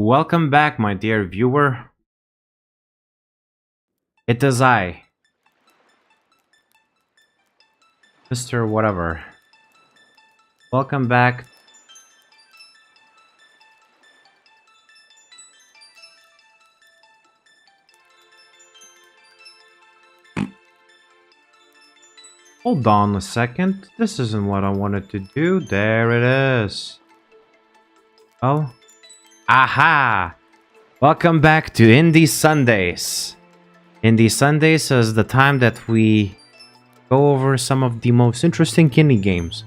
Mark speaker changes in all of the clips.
Speaker 1: Welcome back, my dear viewer. It is I, Mr. Whatever. Welcome back. Hold on a second. This isn't what I wanted to do. There it is. Oh. Aha! Welcome back to Indie Sundays. Indie Sundays is the time that we go over some of the most interesting indie games.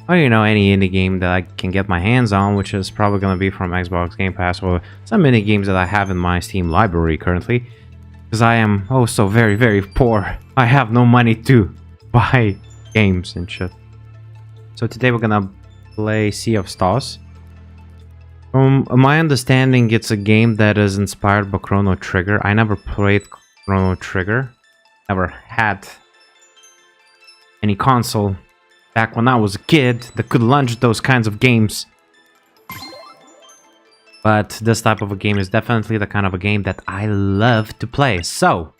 Speaker 1: Or, any indie game that I can get my hands on, which is probably going to be from Xbox Game Pass or some indie games that I have in my Steam library currently. Because I am so very, very poor. I have no money to buy games and shit. So today we're going to play Sea of Stars. From my understanding, it's a game that is inspired by Chrono Trigger. I never played Chrono Trigger. Never had any console back when I was a kid that could launch those kinds of games. But this type of a game is definitely the kind of a game that I love to play. So,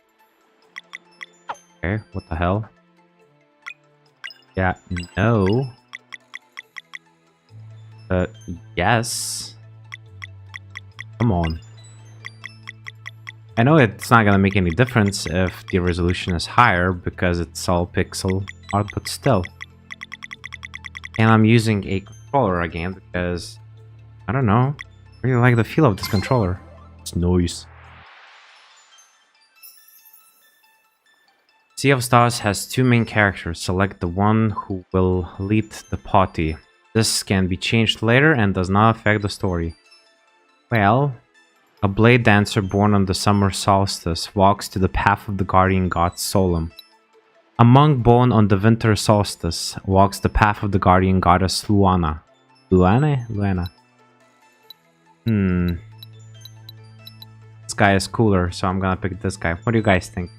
Speaker 1: okay, what the hell? Yeah, no. Yes. Come on. I know it's not gonna make any difference if the resolution is higher because it's all pixel art, but still. And I'm using a controller again because, I don't know, I really like the feel of this controller. It's noise. Sea of Stars has two main characters. Select the one who will lead the party. This can be changed later and does not affect the story. Well, a blade dancer born on the summer solstice walks to the path of the guardian god Solem. A monk born on the winter solstice walks the path of the guardian goddess Luana. Luana? This guy is cooler, so I'm gonna pick this guy. What do you guys think?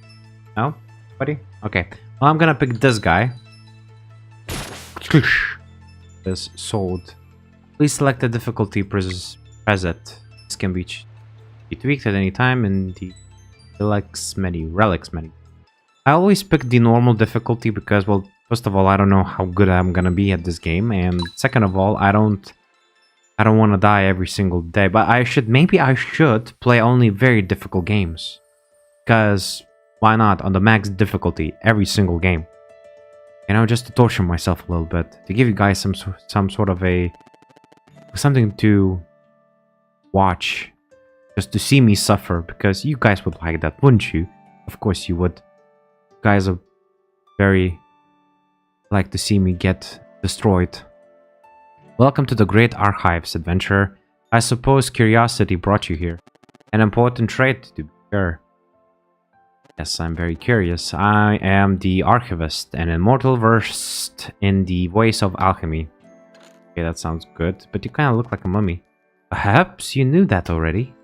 Speaker 1: No? Buddy? Okay. Well, I'm gonna pick this guy. This sword. Please select the difficulty preset. This can be tweaked at any time in the relics menu. I always pick the normal difficulty because, well, first of all, I don't know how good I'm gonna be at this game, and second of all, I don't want to die every single day. But maybe I should play only very difficult games, because why not on the max difficulty every single game? Just to torture myself a little bit, to give you guys some sort of something to watch, just to see me suffer, because you guys would like that, wouldn't you? Of course you would. You guys are very like to see me get destroyed. Welcome to the Great Archives, adventurer. I suppose curiosity brought you here. An important trait, to be sure. Yes, I'm very curious. I am the archivist, an immortal versed in the ways of alchemy. Okay, that sounds good, but you kind of look like a mummy. Perhaps you knew that already.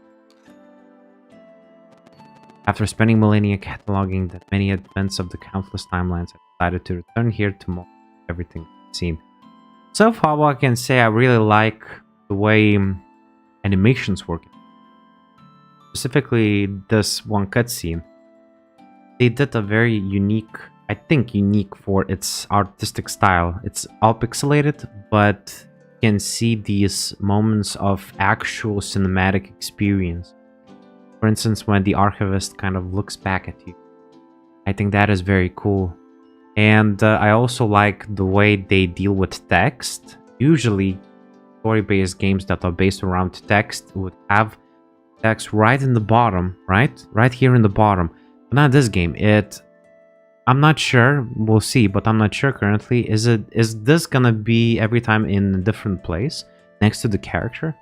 Speaker 1: After spending millennia cataloging the many events of the countless timelines, I decided to return here to mold everything I've seen. So far, what I can say, I really like the way animations work. Specifically, this one cutscene. They did a very unique, I think unique for its artistic style. It's all pixelated, but you can see these moments of actual cinematic experience. For instance, when the archivist kind of looks back at you. I think that is very cool. And I also like the way they deal with text. Usually, story-based games that are based around text would have text right in the bottom, right? Right here in the bottom. But not this game. I'm not sure. We'll see, but I'm not sure currently. Is this gonna be every time in a different place next to the character?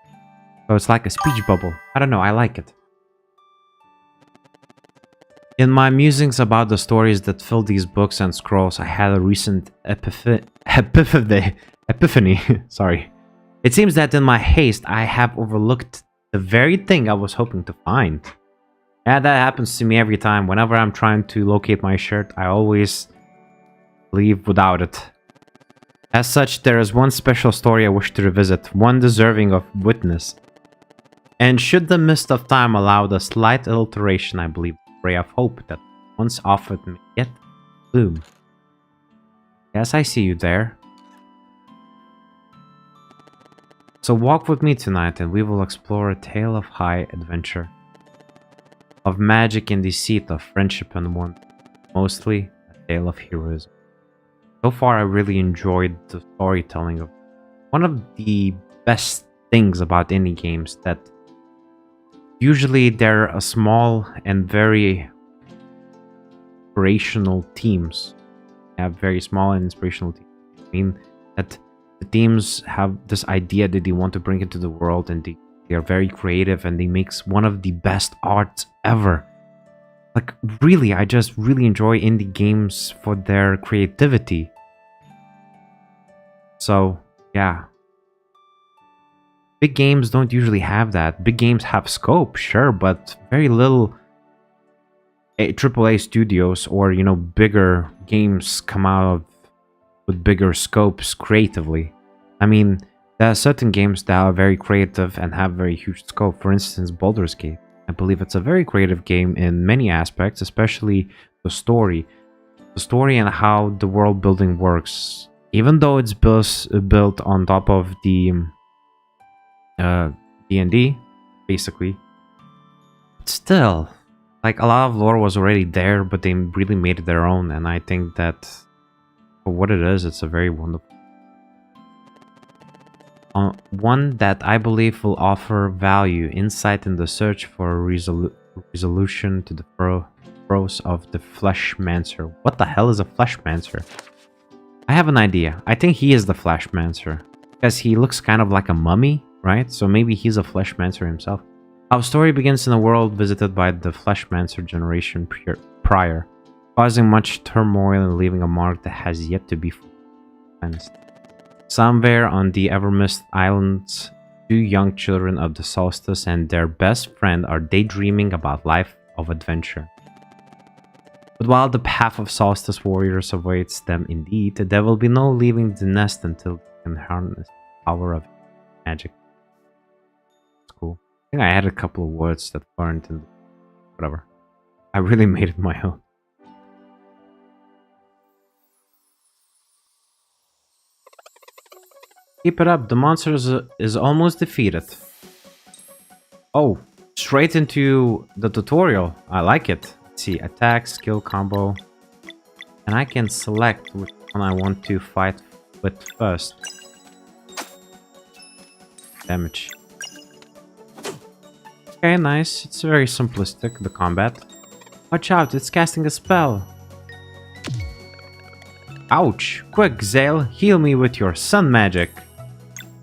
Speaker 1: So it's like a speech bubble. I don't know. I like it. In my musings about the stories that fill these books and scrolls, I had a recent epiphany. Sorry. It seems that in my haste, I have overlooked the very thing I was hoping to find. Yeah, that happens to me every time. Whenever I'm trying to locate my shirt, I always leave without it. As such, there is one special story I wish to revisit, one deserving of witness. And should the mist of time allow the slight alteration, I believe the ray of hope that once offered me yet bloom. Yes, I see you there. So walk with me tonight and we will explore a tale of high adventure. Of magic and deceit, of friendship and wonder. Mostly a tale of heroism. So far I really enjoyed the storytelling of one of the best things about indie games, that usually they're a small and very inspirational teams. They have very small and inspirational teams. I mean that the teams have this idea that they want to bring into the world, and they are very creative, and they make one of the best arts ever. Like really, I just really enjoy indie games for their creativity. So yeah. Big games don't usually have that. Big games have scope, sure, but very little AAA studios or, you know, bigger games come out with bigger scopes creatively. I mean, there are certain games that are very creative and have very huge scope. For instance, Baldur's Gate. I believe it's a very creative game in many aspects, especially the story. The story and how the world building works. Even though it's built on top of the D&D, basically. But still, like, a lot of lore was already there, but they really made it their own, and I think that for what it is, it's a very wonderful one that I believe will offer value, insight in the search for a resolution to the throes of the Fleshmancer. What the hell is a Fleshmancer? I have an idea. I think he is the Fleshmancer, because he looks kind of like a mummy, right? So maybe he's a Fleshmancer himself. Our story begins in a world visited by the Fleshmancer generation prior, causing much turmoil and leaving a mark that has yet to be cleansed. Somewhere on the Evermist Islands, two young children of the solstice and their best friend are daydreaming about life of adventure. But while the path of solstice warriors awaits them indeed, there will be no leaving the nest until they can harness the power of magic. It's cool. I think I added a couple of words that weren't in the... whatever. I really made it my own. Keep it up, the monster is almost defeated. Oh, straight into the tutorial. I like it. Let's see, attack, skill, combo. And I can select which one I want to fight with first. Damage. Okay, nice. It's very simplistic, the combat. Watch out, it's casting a spell. Ouch! Quick, Zale, heal me with your sun magic.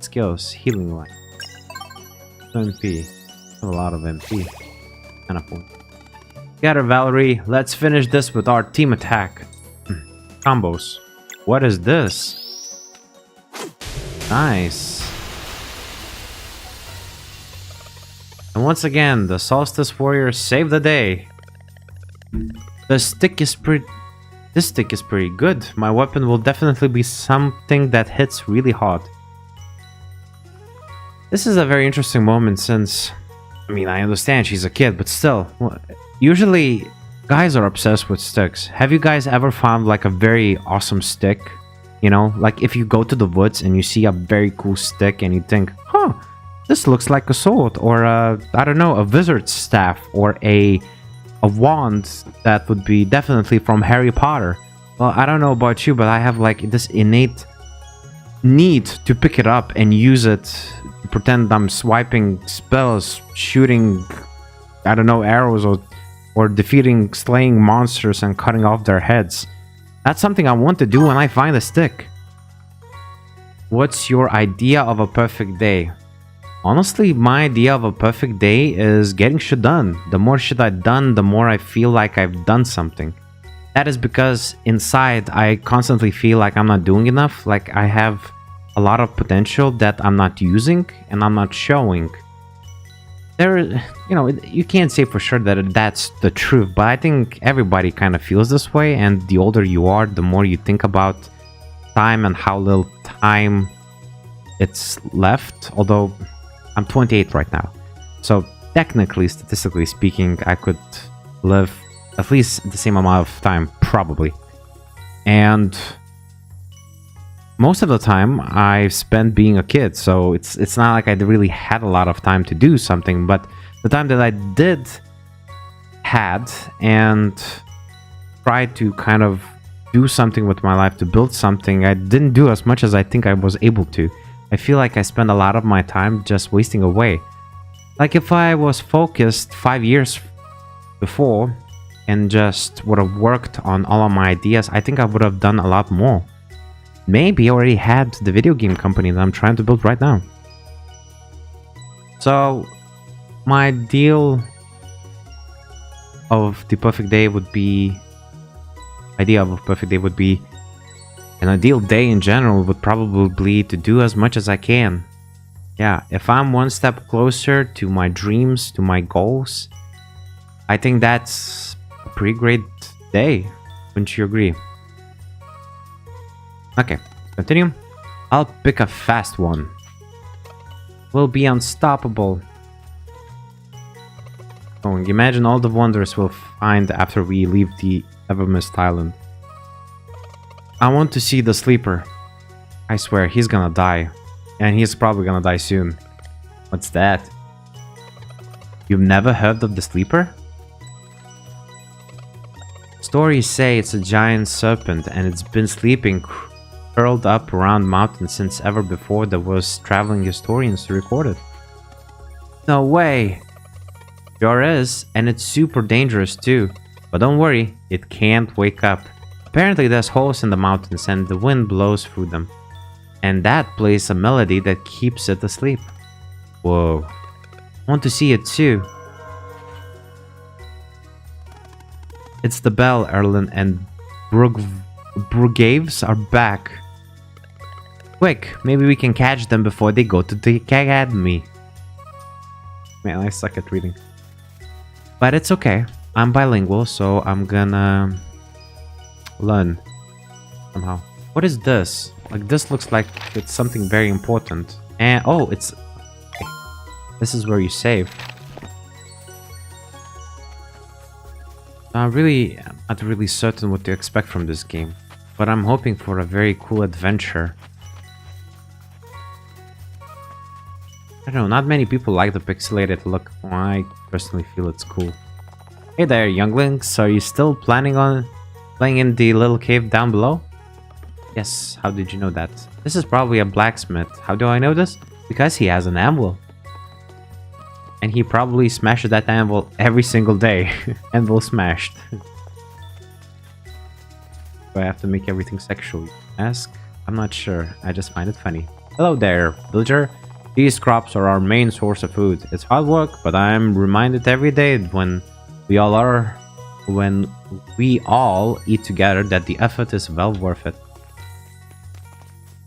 Speaker 1: Skills, healing line. MP. A lot of MP. And a point. Get her, Valerie. Let's finish this with our team attack. Combos. What is this? Nice. And once again, the Solstice Warriors save the day. This stick is pretty good. My weapon will definitely be something that hits really hard. This is a very interesting moment since, I mean, I understand she's a kid, but still, usually guys are obsessed with sticks. Have you guys ever found like a very awesome stick? You know, like if you go to the woods and you see a very cool stick and you think, huh, this looks like a sword, or I don't know, a wizard's staff, or a wand that would be definitely from Harry Potter. Well, I don't know about you, but I have like this innate need to pick it up and use it, pretend I'm swiping spells, shooting, I don't know, arrows, or defeating, slaying monsters and cutting off their heads. That's something I want to do when I find a stick. What's your idea of a perfect day? Honestly, my idea of a perfect day is getting shit done. The more shit I've done, the more I feel like I've done something. That is because inside I constantly feel like I'm not doing enough, like I have a lot of potential that I'm not using and I'm not showing. There, you know, you can't say for sure that that's the truth, but I think everybody kind of feels this way, and the older you are, the more you think about time and how little time it's left. Although I'm 28 right now, So technically, statistically speaking, I could live at least the same amount of time, probably. And most of the time I've spent being a kid, so it's not like I really had a lot of time to do something, but the time that I did had and tried to kind of do something with my life, to build something, I didn't do as much as I think I was able to. I feel like I spent a lot of my time just wasting away. Like if I was focused 5 years before and just would have worked on all of my ideas, I think I would have done a lot more. Maybe already had the video game company that I'm trying to build right now. So my ideal of the perfect day would be an ideal day in general would probably be to do as much as I can. Yeah, if I'm one step closer to my dreams, to my goals, I think that's a pretty great day. Wouldn't you agree? Okay, continue. I'll pick a fast one. We'll be unstoppable. Oh, imagine all the wonders we'll find after we leave the Evermist Island. I want to see the sleeper. I swear, he's gonna die. And he's probably gonna die soon. What's that? You've never heard of the sleeper? Stories say it's a giant serpent and it's been sleeping curled up around mountains since ever before there was traveling historians to record it. No way! Sure is, and it's super dangerous too. But don't worry, it can't wake up. Apparently there's holes in the mountains and the wind blows through them. And that plays a melody that keeps it asleep. Whoa. I want to see it too. It's the bell, Erlen and Brugaves are back. Quick, maybe we can catch them before they go to the academy. Man, I suck at reading. But it's okay. I'm bilingual, so I'm gonna learn somehow. What is this? Like, this looks like it's something very important. And oh, it's okay. This is where you save. I'm not really certain what to expect from this game, but I'm hoping for a very cool adventure. I don't know, not many people like the pixelated look. I personally feel it's cool. Hey there, younglings. Are you still planning on playing in the little cave down below? Yes, how did you know that? This is probably a blacksmith. How do I know this? Because he has an anvil. And he probably smashes that anvil every single day. Anvil smashed. Do I have to make everything sexual? You ask? I'm not sure. I just find it funny. Hello there, villager. These crops are our main source of food. It's hard work, but I'm reminded every day when we all eat together that the effort is well worth it.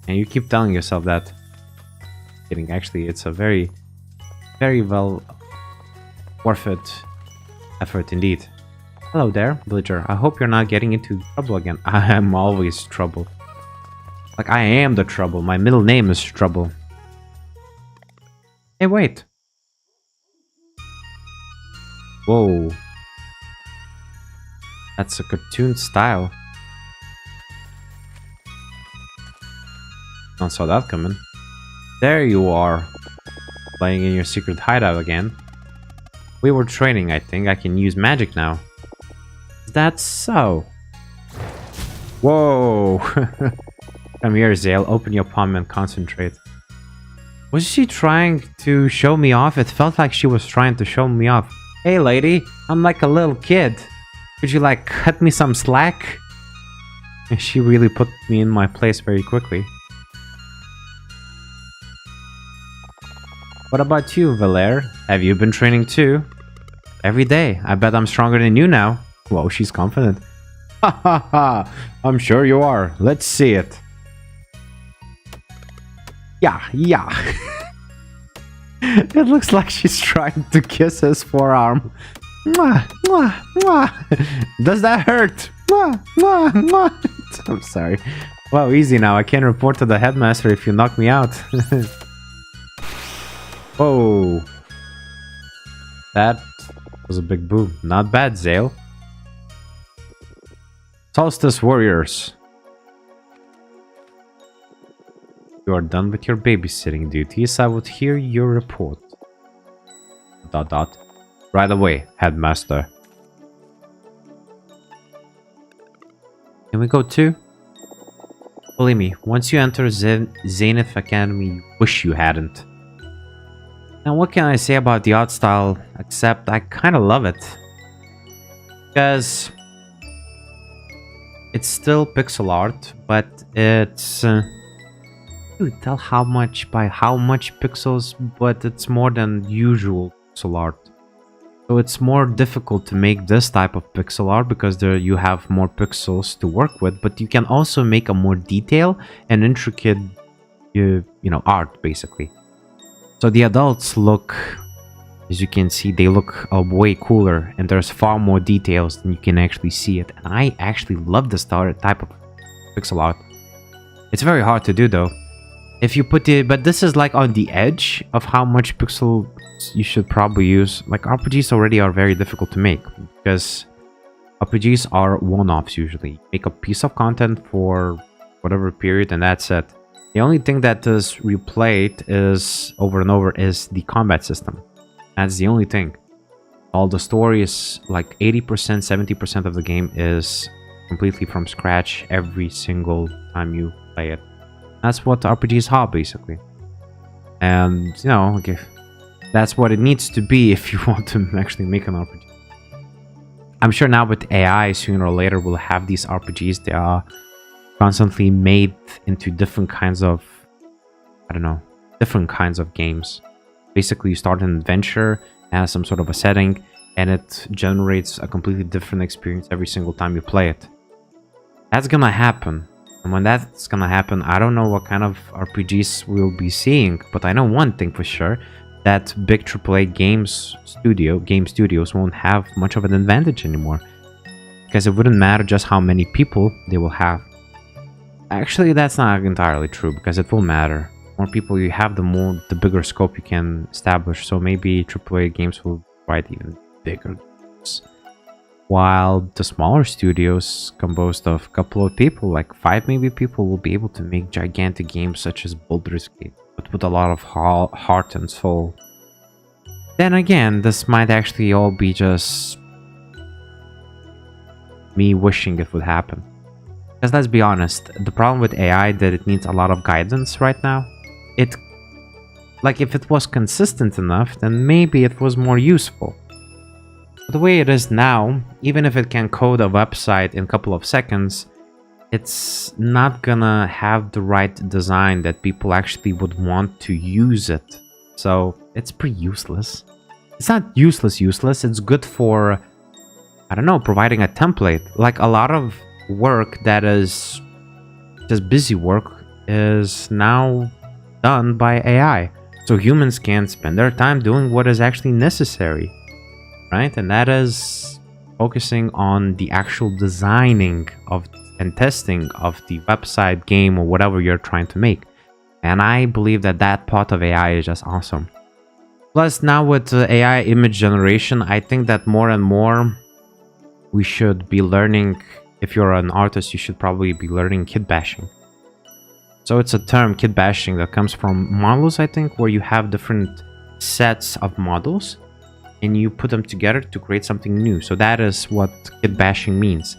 Speaker 1: And you keep telling yourself that. Kidding, actually, it's a very well worth it effort indeed. Hello there, villager. I hope you're not getting into trouble again. I am always trouble. Like, I am the trouble. My middle name is Trouble. Hey, wait. Whoa. That's a cartoon style. Not saw that coming. There you are. Playing in your secret hideout again. We were training, I think. I can use magic now. Is that so? Whoa. Come here, Zale. Open your palm and concentrate. Was she trying to show me off? It felt like she was trying to show me off. Hey, lady. I'm like a little kid. Could you, like, cut me some slack? And she really put me in my place very quickly. What about you, Valere? Have you been training too? Every day. I bet I'm stronger than you now. Whoa, she's confident. Ha ha ha! I'm sure you are. Let's see it. Yeah. It looks like she's trying to kiss his forearm. Mwah, mwah, mwah. Does that hurt? Mwah, mwah, mwah. I'm sorry. Wow, easy now. I can report to the headmaster if you knock me out. Whoa. That was a big boom. Not bad, Zale. Solstice Warriors. You are done with your babysitting duties. I would hear your report. ... Right away, headmaster. Can we go too? Believe me, once you enter Zenith Academy, you wish you hadn't. And what can I say about the art style, except I kind of love it. Because it's still pixel art, but it's... you tell how much by how much pixels, but it's more than usual pixel art. So it's more difficult to make this type of pixel art because there you have more pixels to work with, but you can also make a more detailed and intricate, you know, art basically. So the adults look, as you can see, they look way cooler, and there's far more details than you can actually see it. And I actually love this type of pixel art. It's very hard to do though. If you put it, but this is like on the edge of how much pixel you should probably use. Like RPGs already are very difficult to make because RPGs are one-offs usually. Make a piece of content for whatever period and that's it. The only thing that is replayed is over and over is the combat system. That's the only thing. All the story is like 80%, 70% of the game is completely from scratch every single time you play it. That's what RPGs are, basically. And, you know, okay, that's what it needs to be if you want to actually make an RPG. I'm sure now with AI, sooner or later, we'll have these RPGs. They are constantly made into different kinds of, I don't know, different kinds of games. Basically, you start an adventure, has some sort of a setting, and it generates a completely different experience every single time you play it. That's gonna happen. And when that's gonna happen, I don't know what kind of RPGs we'll be seeing, but I know one thing for sure, that big AAA game studios won't have much of an advantage anymore. Because it wouldn't matter just how many people they will have. Actually, that's not entirely true, because it will matter. The more people you have, the bigger scope you can establish. So maybe AAA games will provide even bigger games. While the smaller studios, composed of a couple of people, like 5 maybe people, will be able to make gigantic games such as Baldur's Gate, but with a lot of heart and soul. Then again, this might actually all be just me wishing it would happen. Because let's be honest, the problem with AI is that it needs a lot of guidance right now. Like if it was consistent enough, then maybe it was more useful. The way it is now, even if it can code a website in a couple of seconds, it's not gonna have the right design that people actually would want to use it. So it's pretty useless. It's not useless, it's good for, I don't know, providing a template. Like a lot of work that is just busy work is now done by AI. So humans can spend their time doing what is actually necessary. Right, and that is focusing on the actual designing of and testing of the website, game, or whatever you're trying to make. And I believe that that part of AI is just awesome. Plus, now with AI image generation, I think that more and more we should be learning. If you're an artist, you should probably be learning kit bashing. So it's a term, kit bashing, that comes from models, I think, where you have different sets of models and you put them together to create something new. So that is what kit bashing means.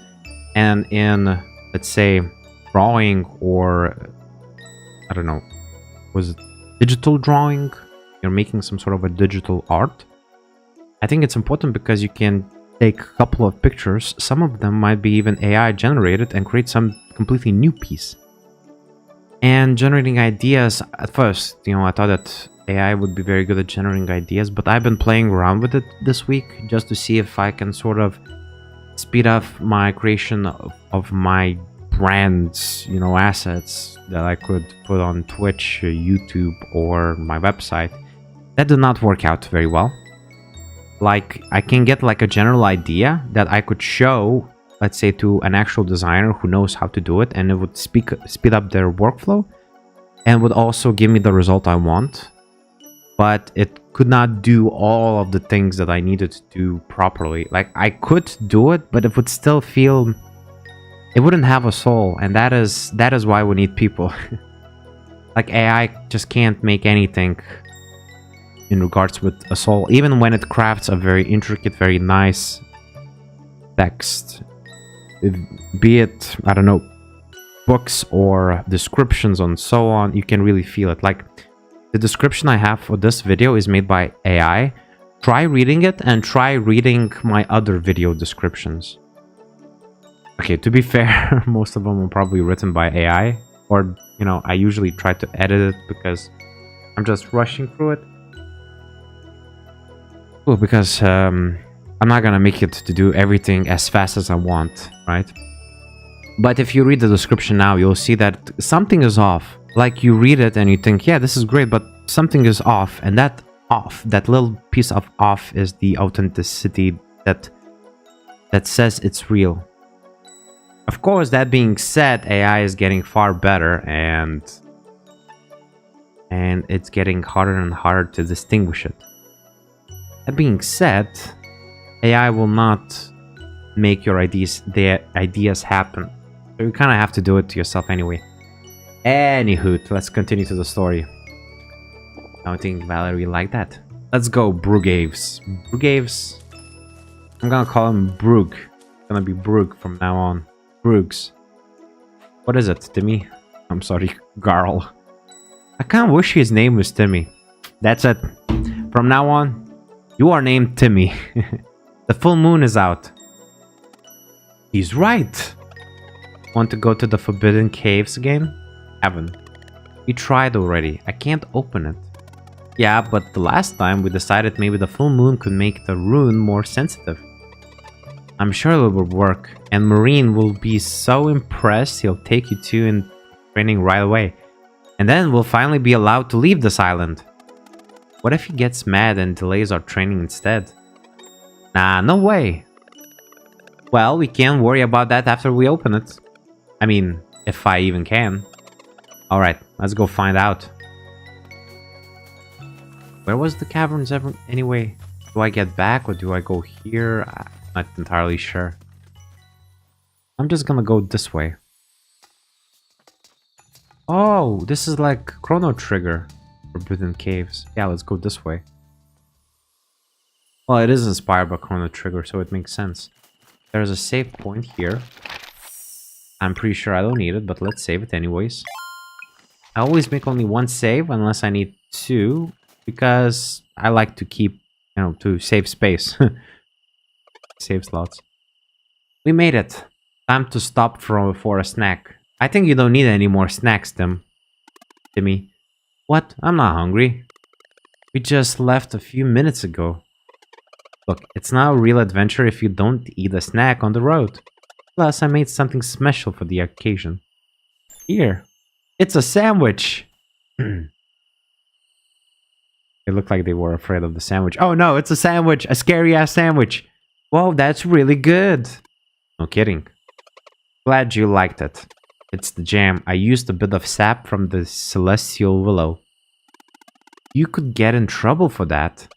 Speaker 1: And in, let's say, drawing, or I don't know, was it digital drawing? You're making some sort of a digital art. I think it's important because you can take a couple of pictures. Some of them might be even AI generated and create some completely new piece. And generating ideas, at first, you know, I thought that AI would be very good at generating ideas, but I've been playing around with it this week just to see if I can sort of speed up my creation of my brand's, you know, assets that I could put on Twitch, YouTube, or my website. That did not work out very well. Like, I can get like a general idea that I could show, let's say, to an actual designer who knows how to do it, and it would speed up their workflow and would also give me the result I want. But it could not do all of the things that I needed to do properly. Like, I could do it, but it would still feel... It wouldn't have a soul, and that is why we need people. Like, AI just can't make anything in regards with a soul, even when it crafts a very intricate, very nice text. Be it, I don't know, books or descriptions and so on, you can really feel it. Like, the description I have for this video is made by AI. Try reading it and try reading my other video descriptions. Okay, to be fair, most of them are probably written by AI. Or, you know, I usually try to edit it because I'm just rushing through it. Well, because I'm not gonna make it to do everything as fast as I want, right? But if you read the description now, you'll see that something is off. Like, you read it and you think, yeah, this is great, but something is off. And that off, that little piece of off, is the authenticity that says it's real. Of course, that being said, AI is getting far better, and it's getting harder and harder to distinguish it. That being said, AI will not make your ideas happen. So you kind of have to do it to yourself anyway. Anywho, let's continue to the story. I don't think Valerie liked that. Let's go, Brugaves. Brugaves. I'm gonna call him Brug. It's gonna be Brug from now on. Brugs. What is it, Timmy? I'm sorry, Garl. I kind of wish his name was Timmy. That's it. From now on, you are named Timmy. The full moon is out. He's right. Want to go to the Forbidden Caves again? Haven't. We tried already. I can't open it. Yeah, but the last time we decided maybe the full moon could make the rune more sensitive. I'm sure it will work, and Marine will be so impressed he'll take you two in training right away. And then we'll finally be allowed to leave this island. What if he gets mad and delays our training instead? Nah, no way. Well, we can't worry about that after we open it. I mean, if I even can. Alright, let's go find out. Where was the caverns ever anyway? Do I get back or do I go here? I'm not entirely sure. I'm just gonna go this way. Oh, this is like Chrono Trigger. Forbidden Caves. Yeah, let's go this way. Well, it is inspired by Chrono Trigger, so it makes sense. There's a save point here. I'm pretty sure I don't need it, but let's save it anyways. I always make only one save unless I need two, because I like to keep, you know, to save space. Save slots. We made it. Time to stop for a snack. I think you don't need any more snacks, Timmy. What? I'm not hungry. We just left a few minutes ago. Look, it's not a real adventure if you don't eat a snack on the road. Plus, I made something special for the occasion. Here. It's a sandwich. They looked like they were afraid of the sandwich. Oh no, it's a sandwich. A scary-ass sandwich. Whoa, that's really good. No kidding. Glad you liked it. It's the jam. I used a bit of sap from the celestial willow. You could get in trouble for that.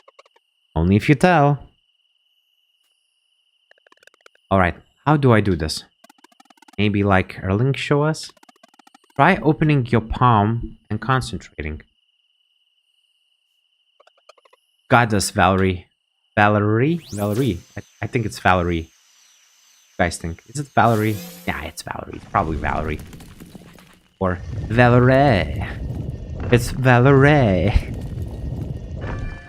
Speaker 1: Only if you tell. Alright, how do I do this? Maybe like Erling show us? Try opening your palm and concentrating. Got this, Valerie. Valerie? I think it's Valerie. You guys think? Is it Valerie? Yeah, it's Valerie. It's probably Valerie. Or Valerie. It's Valerie.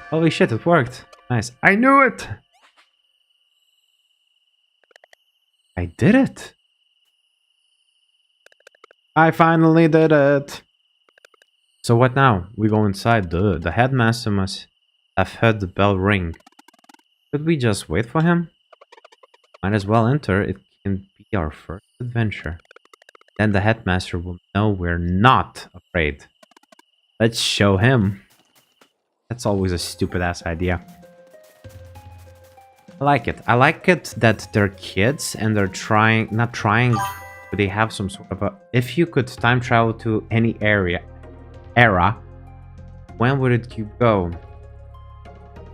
Speaker 1: Holy shit, it worked. Nice. I knew it! I did it! I finally did it! So what now? We go inside. The headmaster must have heard the bell ring. Could we just wait for him? Might as well enter. It can be our first adventure. Then the headmaster will know we're not afraid. Let's show him. That's always a stupid-ass idea. I like it. I like it that they're kids and they're trying... Not trying, but they have some sort of a... If you could time travel to any era, when would you go?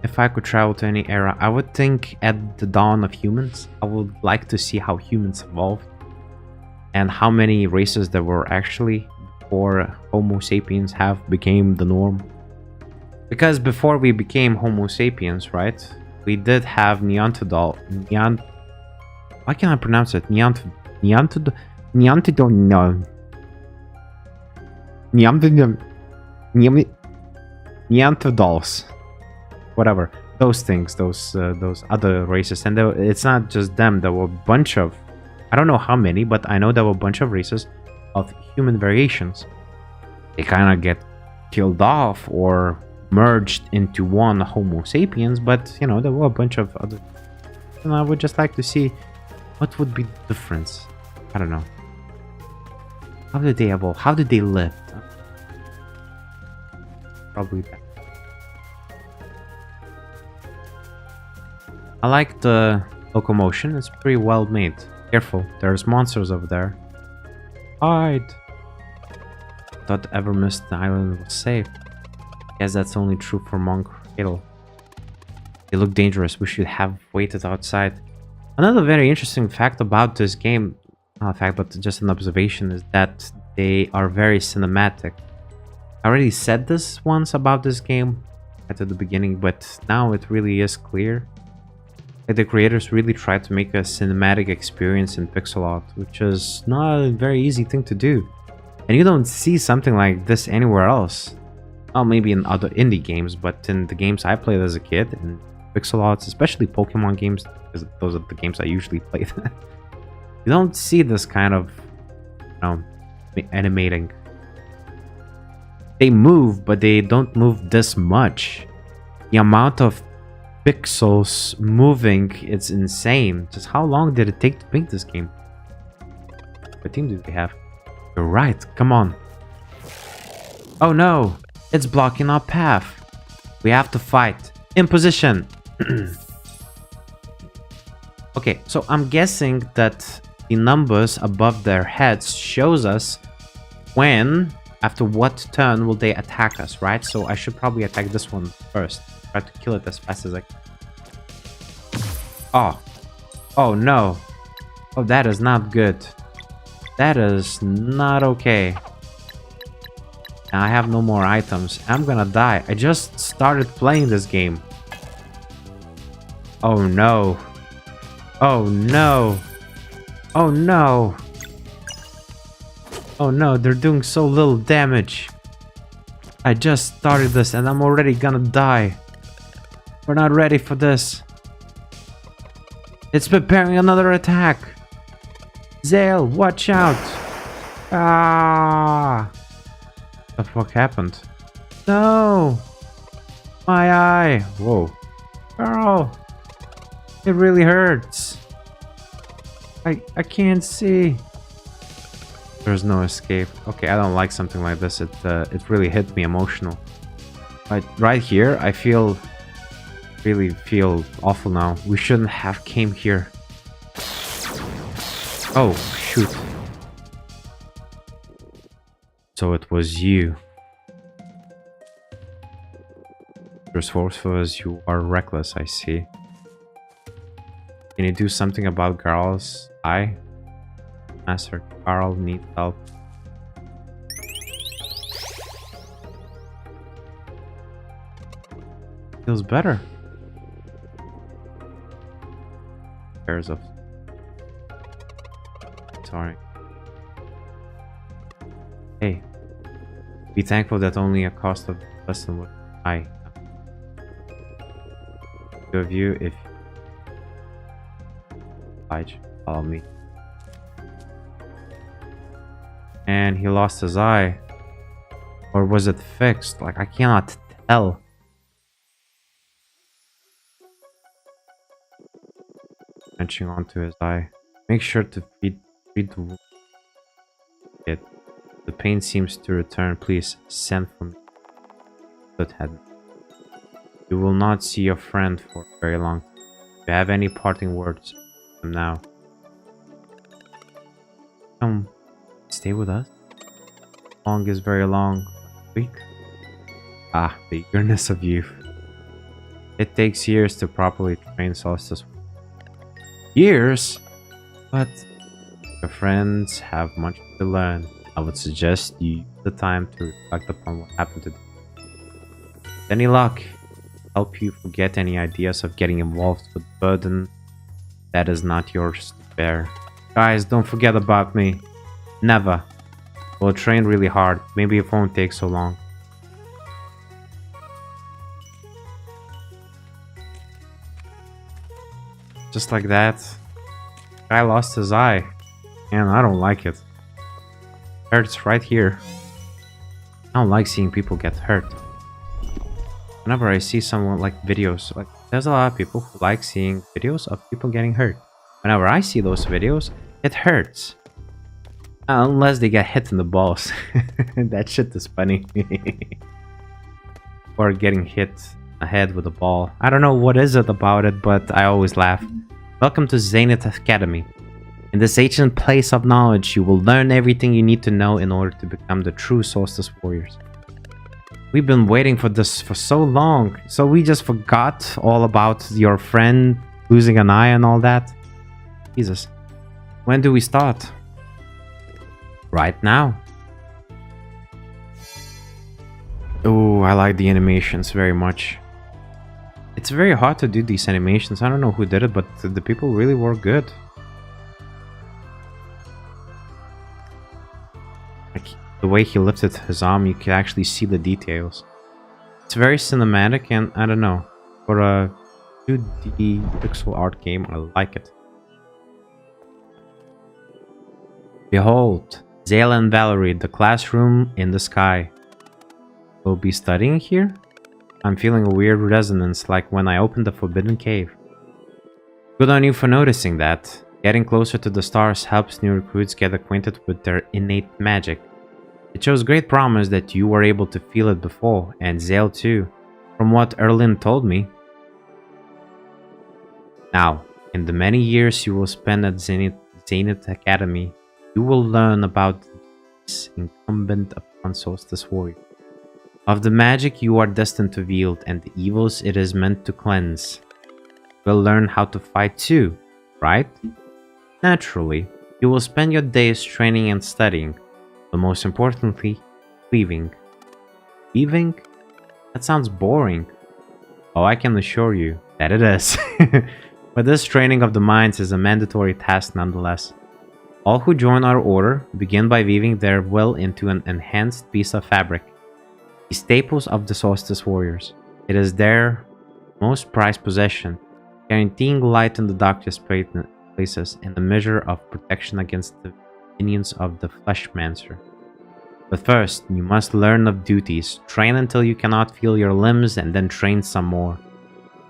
Speaker 1: if I could travel to any era, I would think at the dawn of humans. I would like to see how humans evolved and how many races there were actually before Homo sapiens have became the norm. Because before we became Homo sapiens, right, we did have Neanderthal. Why can't I pronounce it? Neanderthal. Neanderthals. Whatever. Those things, those other races. And it's not just them. There were a bunch of, I don't know how many, but I know there were a bunch of races of human variations. They kind of get killed off or merged into one Homo sapiens, but you know, there were a bunch of other. And I would just like to see what would be the difference. I don't know. How did they evolve? How did they live? Probably that. I like the locomotion. It's pretty well made. Careful, there's monsters over there. Hide. Thought ever missed the island was safe. Guess that's only true for Monk Cradle. They look dangerous. We should have waited outside. Another very interesting fact about this game, not a fact, but just an observation, is that they are very cinematic. I already said this once about this game at the beginning, but now it really is clear. Like the creators really tried to make a cinematic experience in pixel art, which is not a very easy thing to do. And you don't see something like this anywhere else. Well, maybe in other indie games, but in the games I played as a kid, and pixel arts, especially Pokemon games, because those are the games I usually played. You don't see this kind of, you know, animating. They move, but they don't move this much. The amount of pixels moving, it's insane. Just how long did it take to make this game? What team do they have? You're right, come on. Oh no, it's blocking our path. We have to fight. In position. Okay, so I'm guessing that the numbers above their heads shows us when, after what turn will they attack us, right? So I should probably attack this one first. Try to kill it as fast as I can. Oh. Oh no. Oh, that is not good. That is not okay. Now I have no more items. I'm gonna die. I just started playing this game. Oh no. Oh no. Oh no. Oh no, they're doing so little damage. I just started this and I'm already gonna die. We're not ready for this. It's preparing another attack. Zale, watch out. Ah. What the fuck happened? No. My eye. Whoa. Girl. It really hurts. I can't see. There's no escape. Okay, I don't like something like this. It really hit me emotional. Right here, I really feel awful now. We shouldn't have came here. Oh, shoot. So it was you. Resourceful as you are reckless, I see. Can you do something about Garl's eye? Master Carl needs help. Feels better. Pairs of. Sorry. Hey. Be thankful that only a cost of less than what I. Two of you, if follow me. And he lost his eye. Or was it fixed? Like, I cannot tell. Wrenching onto his eye. Make sure to feed the wound. The pain seems to return. Please send for me. Good head. You will not see your friend for very long. If you have any parting words, now. Stay with us. Long is very long. Week. Ah, the eagerness of youth. It takes years to properly train solstice. Years? But your friends have much to learn. I would suggest you use the time to reflect upon what happened today. With any luck, help you forget any ideas of getting involved with burden that is not yours to bear. Guys, don't forget about me. Never. We'll train really hard. Maybe it won't take so long. Just like that. Guy lost his eye. And I don't like it. Hurts right here. I don't like seeing people get hurt. Whenever I see someone like videos, like there's a lot of people who like seeing videos of people getting hurt. Whenever I see those videos, it hurts. Unless they get hit in the balls. That shit is funny. Or getting hit ahead with a ball. I don't know what is it about it, but I always laugh. Welcome to Zenith Academy. In this ancient place of knowledge, you will learn everything you need to know in order to become the true Solstice Warriors. We've been waiting for this for so long, so we just forgot all about your friend losing an eye and all that. Jesus. When do we start? Right now. Oh, I like the animations very much. It's very hard to do these animations. I don't know who did it, but the people really were good. Like the way he lifted his arm, you can actually see the details. It's very cinematic, and I don't know. For a 2D pixel art game, I like it. Behold, Zale and Valerie, the classroom in the sky. We'll be studying here? I'm feeling a weird resonance, like when I opened the Forbidden Cave. Good on you for noticing that. Getting closer to the stars helps new recruits get acquainted with their innate magic. It shows great promise that you were able to feel it before, and Zale too, from what Erlin told me. Now, in the many years you will spend at Zenith Academy, you will learn about this incumbent upon Solstice Warrior. Of the magic you are destined to wield and the evils it is meant to cleanse. You'll learn how to fight too, right? Naturally, you will spend your days training and studying, but most importantly, weaving. Weaving? That sounds boring. Oh, I can assure you that it is. But this training of the minds is a mandatory task nonetheless. All who join our order begin by weaving their will into an enhanced piece of fabric. The staples of the Solstice Warriors. It is their most prized possession, guaranteeing light in the darkest places and a measure of protection against the minions of the Fleshmancer. But first, you must learn of duties, train until you cannot feel your limbs, and then train some more.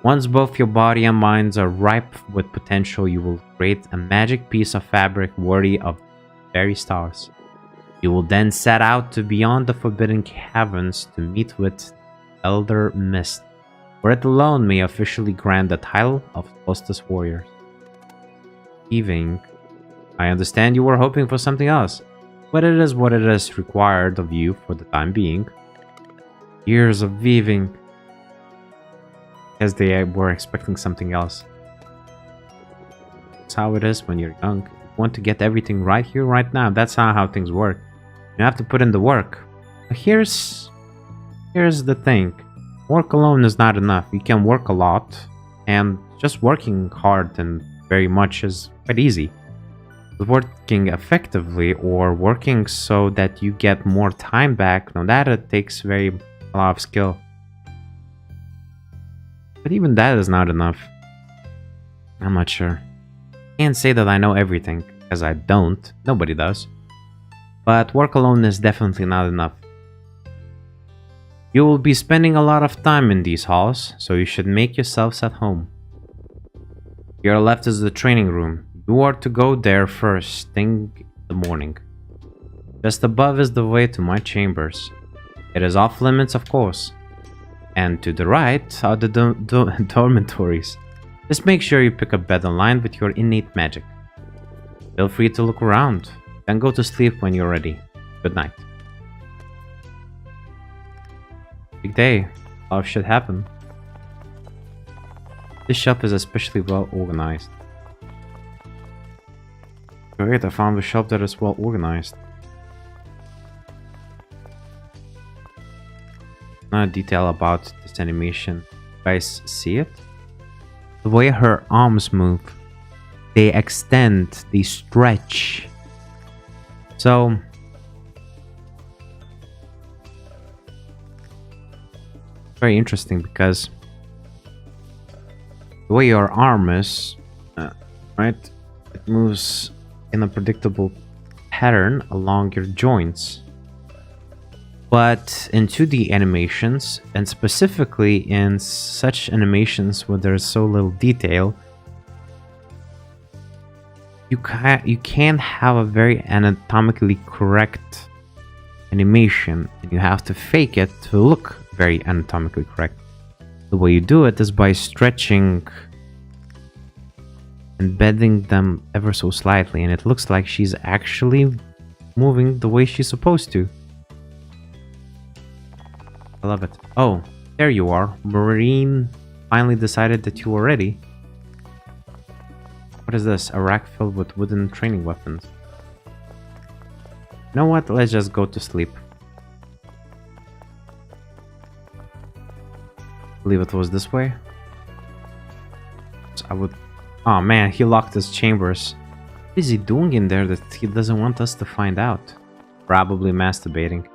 Speaker 1: Once both your body and minds are ripe with potential, you will create a magic piece of fabric worthy of the very stars. You will then set out to beyond the Forbidden Caverns to meet with Elder Mist, where it alone may officially grant the title of Solstice Warriors. Weaving. I understand you were hoping for something else, but it is what it is required of you for the time being. Years of weaving. As they were expecting something else. That's how it is when you're young. You want to get everything right here, right now. That's not how things work. You have to put in the work. But here's the thing. Work alone is not enough. You can work a lot, and just working hard and very much is quite easy. But working effectively or working so that you get more time back, now that it takes a lot of skill. But even that is not enough. I'm not sure. Can't say that I know everything, because I don't. Nobody does. But work alone is definitely not enough. You will be spending a lot of time in these halls, so you should make yourselves at home. Your left is the training room. You are to go there first thing in the morning. Just above is the way to my chambers. It is off limits, of course. And to the right are the dormitories. Just make sure you pick a bed in line with your innate magic. Feel free to look around. Then go to sleep when you're ready. Good night. Big day. A lot of shit happened. This shop is especially well organized. Great, I found a shop that is well organized. Not a detail about this animation. You guys see it? The way her arms move. They extend, they stretch. So very interesting because the way your arm is, right? It moves in a predictable pattern along your joints. But in 2D animations, and specifically in such animations where there's so little detail, you can't have a very anatomically correct animation, and you have to fake it to look very anatomically correct. The way you do it is by stretching and bending them ever so slightly, and it looks like she's actually moving the way she's supposed to. I love it. Oh, there you are. Marine finally decided that you were ready. What is this? A rack filled with wooden training weapons. You know what? Let's just go to sleep. I believe it was this way. So I would... Oh man, he locked his chambers. What is he doing in there that he doesn't want us to find out? Probably masturbating.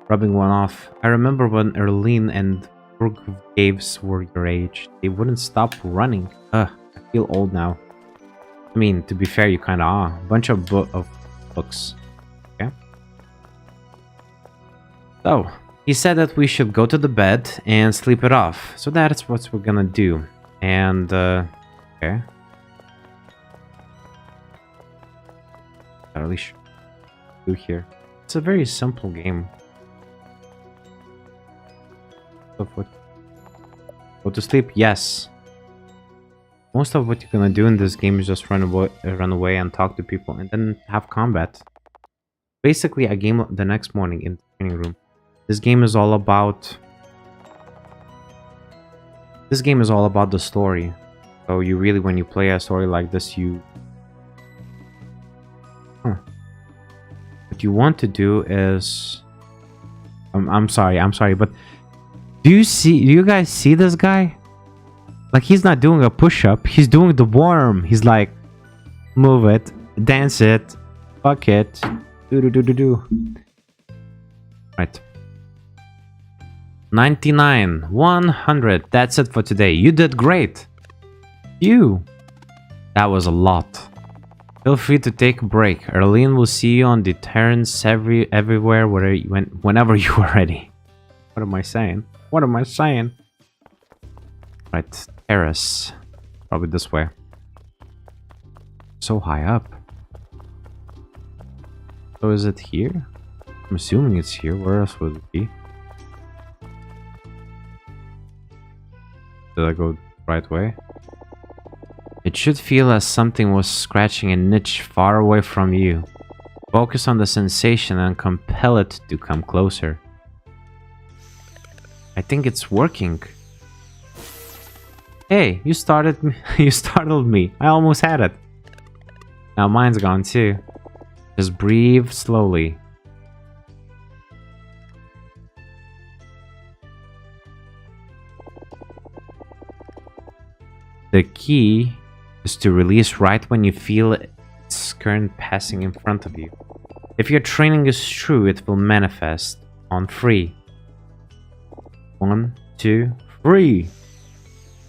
Speaker 1: Rubbing one off. I remember when Erlene and Burggaves were your age. They wouldn't stop running. Ugh, I feel old now. I mean, to be fair, you kinda are. Bunch of books. Okay. So, he said that we should go to the bed and sleep it off. So that's what we're gonna do. And, okay. At least do here. It's a very simple game. Go to sleep? Yes. Most of what you're gonna do in this game is just run away and talk to people and then have combat. Basically a game the next morning in the training room. This game is all about the story. So you really, when you play a story like this, you... What you want to do is... I'm sorry, but... Do you guys see this guy? Like, he's not doing a push-up, he's doing the worm. He's like, move it, dance it, fuck it, do. Right. 99, 100, that's it for today. You did great. That was a lot. Feel free to take a break. Erlene will see you on the terrace everywhere whenever you are ready. What am I saying? Right, terrace. Probably this way. So high up. So is it here? I'm assuming it's here. Where else would it be? Did I go the right way? It should feel as something was scratching a niche far away from you. Focus on the sensation and compel it to come closer. I think it's working. Hey, you startled me. I almost had it. Now mine's gone too. Just breathe slowly. The key is to release right when you feel its current passing in front of you. If your training is true, it will manifest on 3. 1, 2, 3.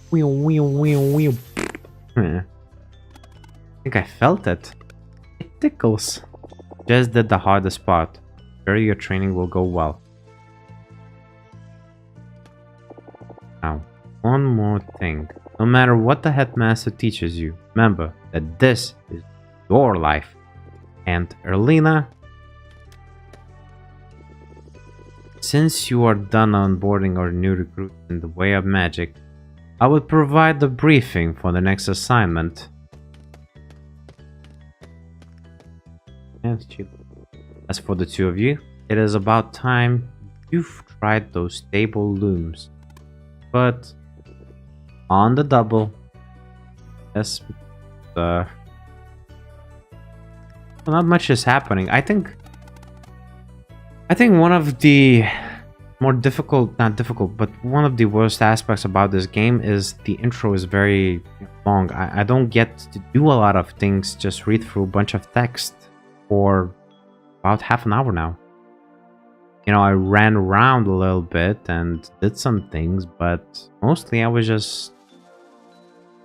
Speaker 1: Wheel. I think I felt it. It tickles. Just did the hardest part. Sure, your training will go well. Now, one more thing. No matter what the headmaster teaches you, remember that this is your life. And Erlina, since you are done onboarding our new recruit in the way of magic, I would provide the briefing for the next assignment. As for the two of you, it is about time you've tried those stable looms. But On the double. Yes. Not much is happening. I think one of the more difficult, not difficult, but one of the worst aspects about this game is the intro is very long. I don't get to do a lot of things, just read through a bunch of text for about half an hour now. You know, I ran around a little bit and did some things, but mostly I was just...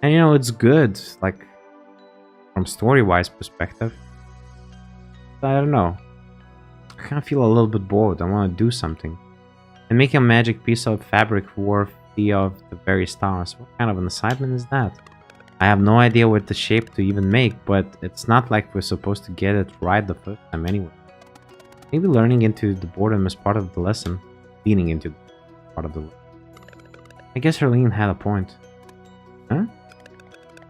Speaker 1: And you know, it's good, like, from story-wise perspective. But I don't know. I kind of feel a little bit bored. I want to do something. And make a magic piece of fabric worthy of the very stars. What kind of an assignment is that? I have no idea what the shape to even make, but it's not like we're supposed to get it right the first time anyway. Maybe learning into the boredom is part of the lesson. Leaning into part of the lesson. I guess Herlene had a point. Huh?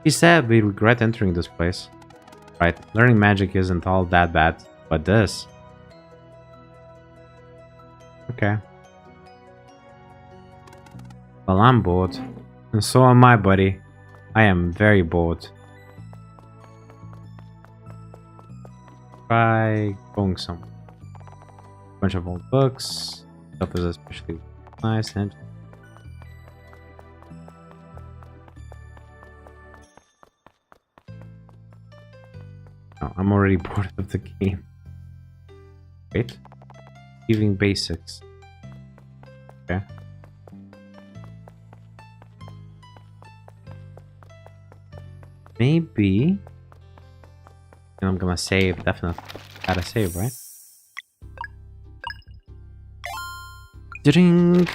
Speaker 1: She said we regret entering this place. Right, learning magic isn't all that bad, but this... Okay. Well, I'm bored. And so am I, buddy. I am very bored. Try going somewhere. Bunch of old books. Stuff is especially nice and... No, I'm already bored of the game. Wait. Achieving basics. Okay. Maybe... And I'm gonna save, definitely. Gotta save, right? Drink.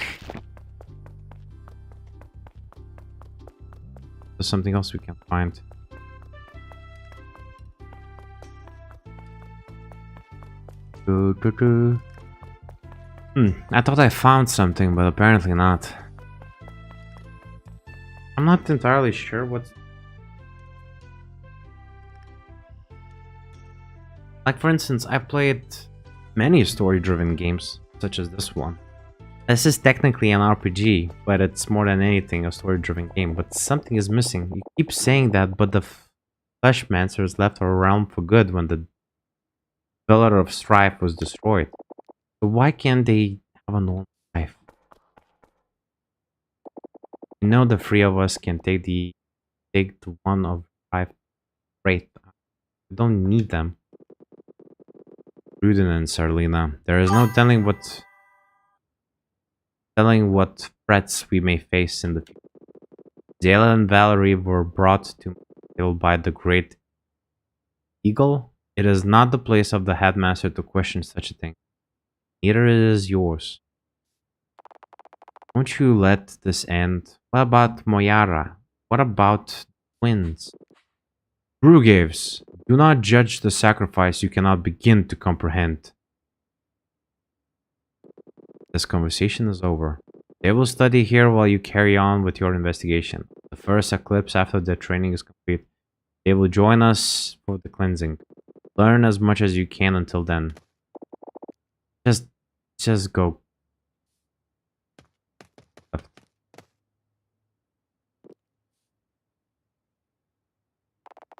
Speaker 1: There's something else we can find. I thought I found something, but apparently not. I'm not entirely sure what's... Like, for instance, I played many story-driven games, such as this one. This is technically an RPG, but it's more than anything a story-driven game. But something is missing. You keep saying that, but the Fleshmancers left our realm for good when the Pillar of Strife was destroyed. So why can't they have a normal life? You know the three of us can take the one of five. Great. We don't need them. Rudin and Sarlina. There is no telling what threats we may face in the future. Zayla and Valerie were brought to kill by the great eagle. It is not the place of the headmaster to question such a thing. Neither is yours. Won't you let this end? What about Moyara? What about twins? Brugaves, do not judge the sacrifice you cannot begin to comprehend. This conversation is over. They will study here while you carry on with your investigation. The first eclipse after their training is complete. They will join us for the cleansing. Learn as much as you can until then. Just go.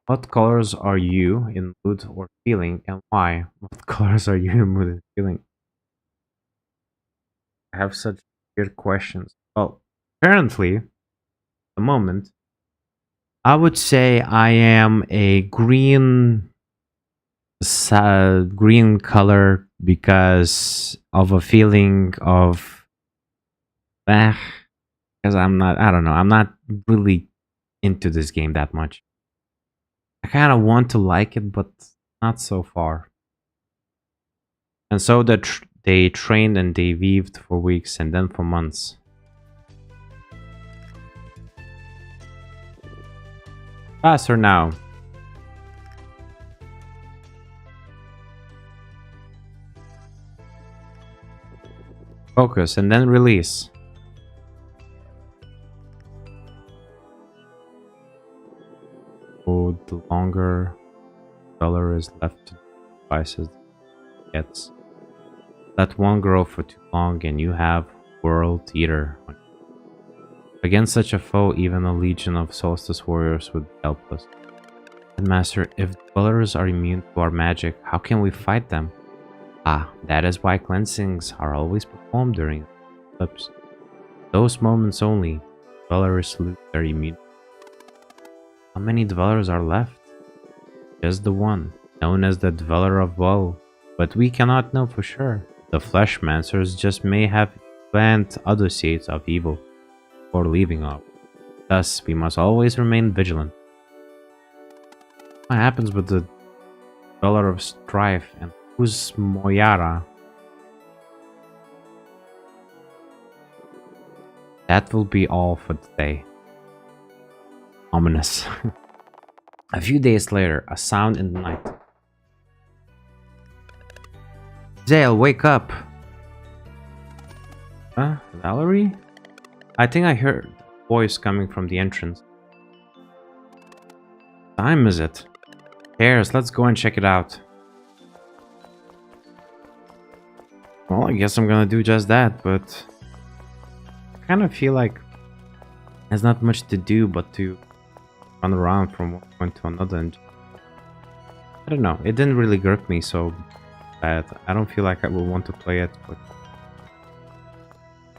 Speaker 1: What colors are you in mood or feeling, and why? What colors are you in mood and feeling? I have such weird questions. Well, apparently, at the moment, I would say I am a green color because of a feeling of because I don't know, I'm not really into this game that much. I kind of want to like it, but not so far. And so they trained and they weaved for weeks and then for months. Faster now. Focus and then release. Oh, the longer color is left to devices gets. Let one grow for too long and you have World Eater. Against such a foe, even a legion of Solstice warriors would be helpless. Headmaster, if dwellers are immune to our magic, how can we fight them? Ah, that is why cleansings are always performed during eclipse. Those moments only, dwellers lose their immunity. How many dwellers are left? Just the one, known as the Dweller of Woe. But we cannot know for sure. The Fleshmancers just may have planned other seeds of evil before leaving off. Thus, we must always remain vigilant. What happens with the Dweller of Strife and who's Moyara? That will be all for today. Ominous. A few days later, a sound in the night. Zale, wake up! Huh? Valerie? I think I heard a voice coming from the entrance. What time is it? Cares, let's go and check it out. Well, I guess I'm gonna do just that, but I kind of feel like there's not much to do but to run around from one point to another and I don't know, it didn't really grip me so bad. I don't feel like I will want to play it, but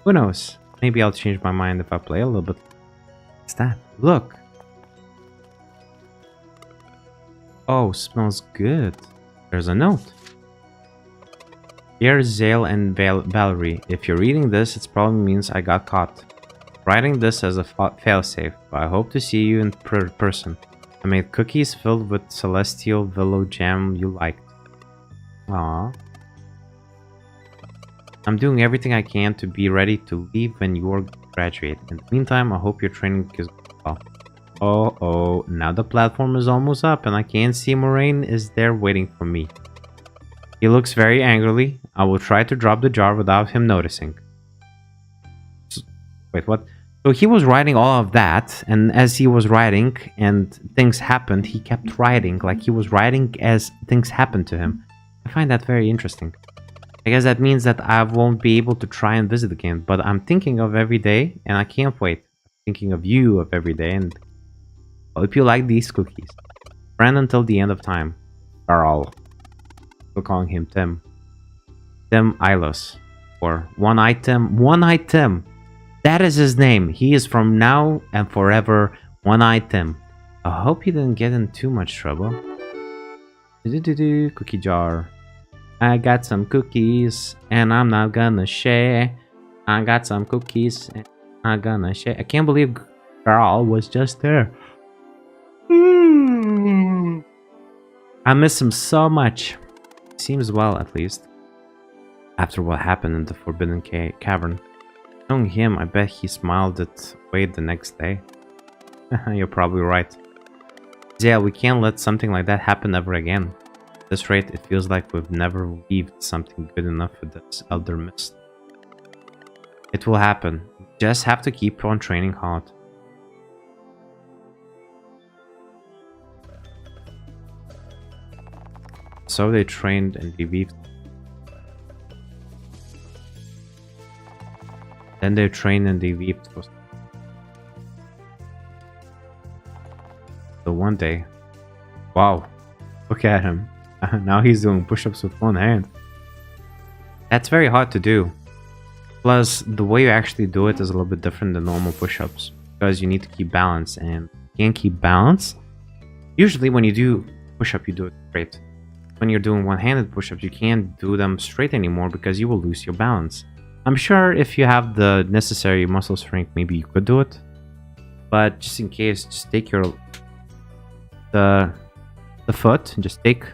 Speaker 1: who knows? Maybe I'll change my mind if I play a little bit. What's that? Look! Oh, smells good. There's a note. Dear Zale and Valerie, if you're reading this, it probably means I got caught. Writing this as a failsafe, but I hope to see you in person. I made cookies filled with celestial willow jam you liked. Aww. I'm doing everything I can to be ready to leave when you graduate. In the meantime, I hope your training is well. Oh, now the platform is almost up and I can't see Moraine is there waiting for me. He looks very angrily. I will try to drop the jar without him noticing. Wait, what? So he was writing all of that, and as he was writing and things happened, he kept writing, like he was writing as things happened to him. I find that very interesting. I guess that means that I won't be able to try and visit again, but I'm thinking of every day, and I can't wait. I'm thinking of you of every day, and I hope you like these cookies. Friend until the end of time. Carl. We're calling him Tim. Tim Ilos. Or One-Eyed Tim. One-Eyed Tim! That is his name. He is from now and forever One-Eyed Tim. I hope he didn't get in too much trouble. Cookie jar. I got some cookies and I'm not gonna share. I got some cookies and I'm gonna share. I can't believe Carl was just there. I miss him so much. Seems well, at least. After what happened in the Forbidden Cavern. Knowing him, I bet he smiled it away the next day. You're probably right. Yeah, we can't let something like that happen ever again. At this rate, it feels like we've never weaved something good enough with this Elder Mist. It will happen. We just have to keep on training hard. So they trained and they weaved. Then they trained and they weaved for so one day. Wow, look at him. Now he's doing push-ups with one hand. That's very hard to do. Plus, the way you actually do it is a little bit different than normal push-ups. Because you need to keep balance, and you can't keep balance. Usually when you do push-up, you do it straight. When you're doing one-handed push-ups, you can't do them straight anymore because you will lose your balance. I'm sure if you have the necessary muscle strength, maybe you could do it. But just in case, just take your the foot, just take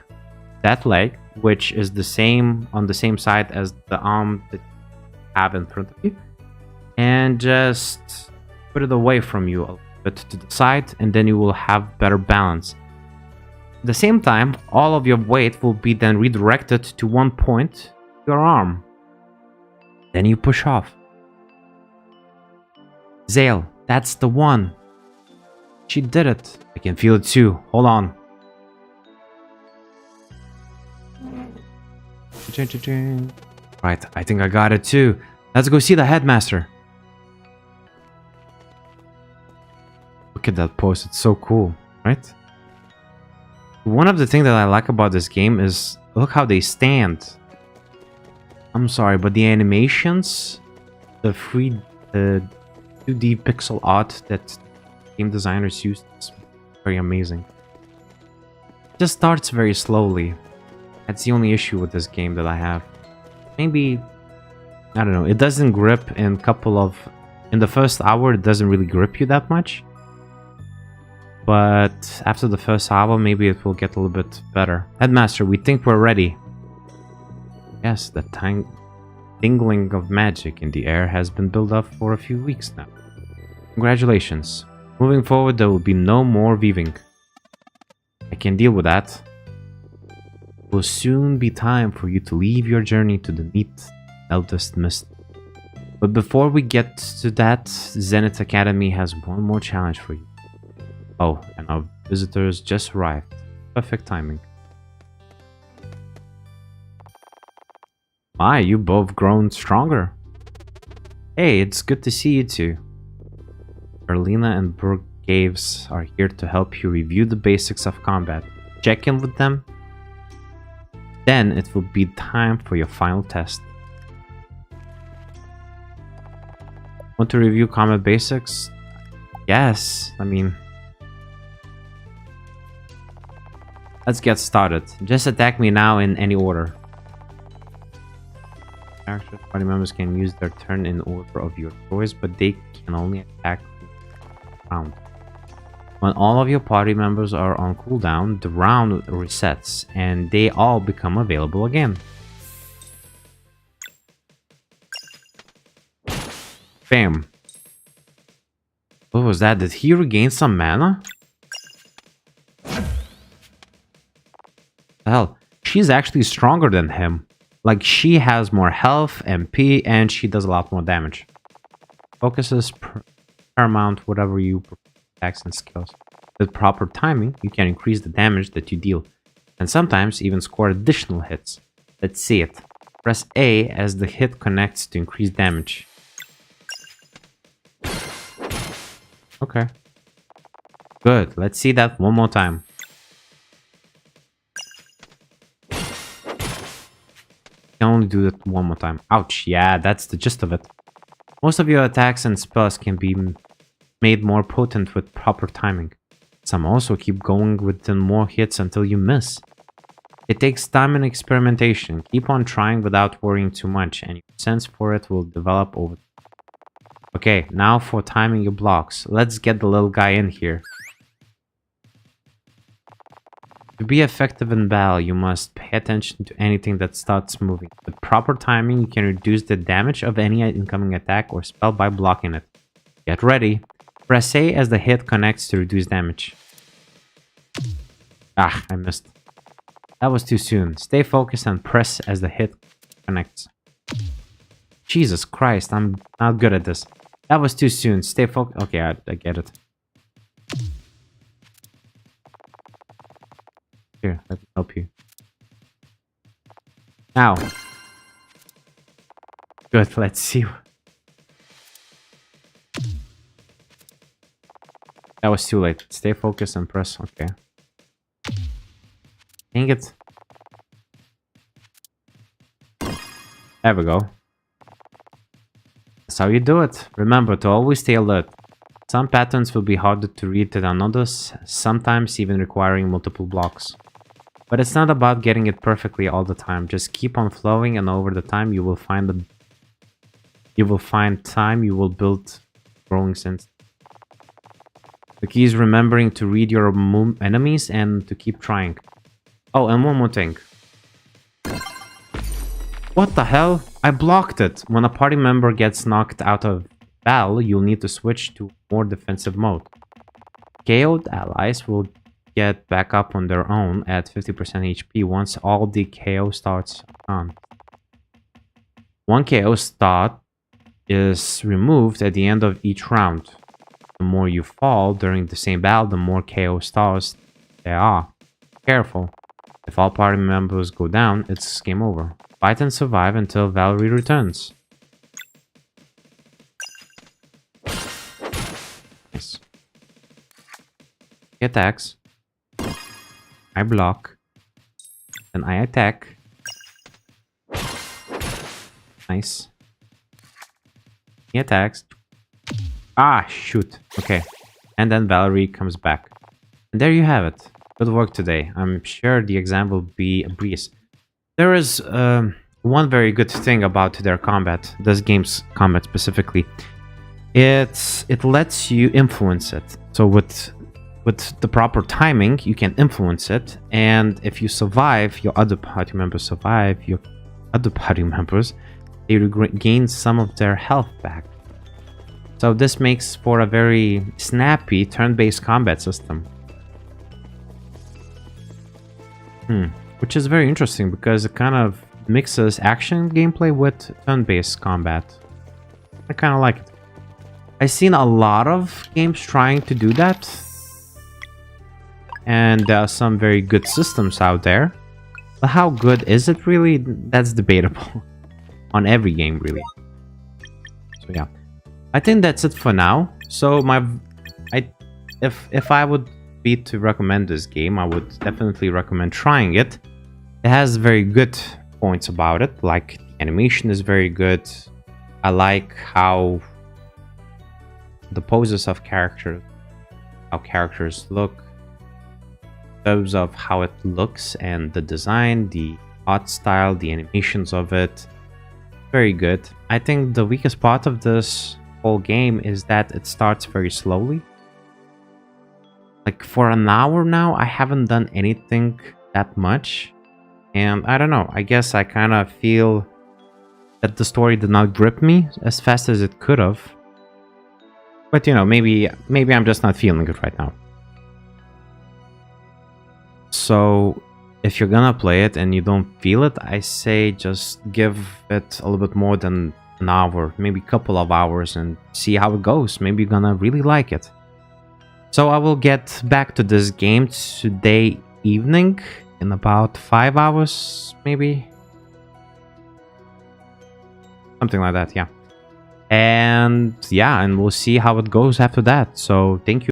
Speaker 1: that leg, which is the same on the same side as the arm that you have in front of you, and just put it away from you a little bit to the side, and then you will have better balance. At the same time, all of your weight will be then redirected to one point, your arm. Then you push off. Zale, that's the one. She did it. I can feel it too. Hold on. Right, I think I got it too. Let's go see the headmaster. Look at that pose, it's so cool, right? One of the things that I like about this game is look how they stand. I'm sorry, but the animations, the 2D pixel art that game designers used is very amazing. It just starts very slowly. That's the only issue with this game that I have. Maybe, I don't know, it doesn't grip in the first hour, it doesn't really grip you that much. But after the first hour, maybe it will get a little bit better. Headmaster, we think we're ready. Yes, the tingling of magic in the air has been built up for a few weeks now. Congratulations. Moving forward, there will be no more weaving. I can deal with that. It will soon be time for you to leave your journey to the neat eldest mist. But before we get to that, Zenith Academy has one more challenge for you. Oh, and our visitors just arrived. Perfect timing. My, you both grown stronger. Hey, it's good to see you two. Erlina and Burgaves are here to help you review the basics of combat. Check in with them. Then it will be time for your final test. Want to review combat basics? Yes, I mean... Let's get started. Just attack me now in any order. Characters, party members can use their turn in order of your choice, but they can only attack round. When all of your party members are on cooldown, the round resets and they all become available again. Bam. What was that? Did he regain some mana? Hell, she's actually stronger than him. Like, she has more health, MP, and she does a lot more damage. Focuses paramount whatever you attacks and skills. With proper timing, you can increase the damage that you deal, and sometimes even score additional hits. Let's see it. Press A as the hit connects to increase damage. Okay. Good, let's see that one more time. Can only do that one more time. Ouch, yeah, that's the gist of it. Most of your attacks and spells can be made more potent with proper timing. Some also keep going within more hits until you miss. It takes time and experimentation. Keep on trying without worrying too much, and your sense for it will develop over time. Okay, now for timing your blocks. Let's get the little guy in here. To be effective in battle, you must pay attention to anything that starts moving. With proper timing, you can reduce the damage of any incoming attack or spell by blocking it. Get ready. Press A as the hit connects to reduce damage. Ah, I missed. That was too soon. Stay focused and press as the hit connects. Jesus Christ, I'm not good at this. That was too soon. Stay focused. Okay, I get it. Here, let me help you. Now. Good, let's see. That was too late. Stay focused and press. Okay. Dang it. There we go. That's how you do it. Remember to always stay alert. Some patterns will be harder to read than others, sometimes even requiring multiple blocks. But it's not about getting it perfectly all the time. Just keep on flowing, and over the time you will find time you will build growing sense. The key is remembering to read your enemies and to keep trying. Oh, and one more thing. What the hell? I blocked it. When a party member gets knocked out of battle, you'll need to switch to more defensive mode. KO'd allies will get back up on their own at 50% HP once all the KO starts on. One KO start is removed at the end of each round. The more you fall during the same battle, the more KO stars there are. Careful. If all party members go down, it's game over. Fight and survive until Valerie returns. Nice. He attacks. I block. Then I attack. Nice. He attacks. Ah, shoot. Okay. And then Valerie comes back. And there you have it. Good work today. I'm sure the exam will be a breeze. There is one very good thing about their combat, this game's combat specifically. It lets you influence it. So with the proper timing, you can influence it. And if you survive, your other party members survive, your other party members, they regain some of their health back. So this makes for a very snappy turn-based combat system. Which is very interesting because it kind of mixes action gameplay with turn-based combat. I kind of like it. I've seen a lot of games trying to do that. And there are some very good systems out there. But how good is it really? That's debatable. On every game, really. So yeah. I think that's it for now. So if I would be to recommend this game, I would definitely recommend trying it. It has very good points about it, like the animation is very good. I like how the poses of characters, how characters look, in terms of how it looks and the design, the art style, the animations of it. Very good. I think the weakest part of this whole game is that it starts very slowly. Like for an hour now, I haven't done anything that much. And I don't know, I guess I kind of feel that the story did not grip me as fast as it could have. But you know, maybe I'm just not feeling it right now. So if you're gonna play it and you don't feel it, I say just give it a little bit more than an hour, maybe a couple of hours, and see how it goes. Maybe you're gonna really like it. So I will get back to this game today evening in about 5 hours, maybe. Something like that, yeah. And yeah, and we'll see how it goes after that. So thank you.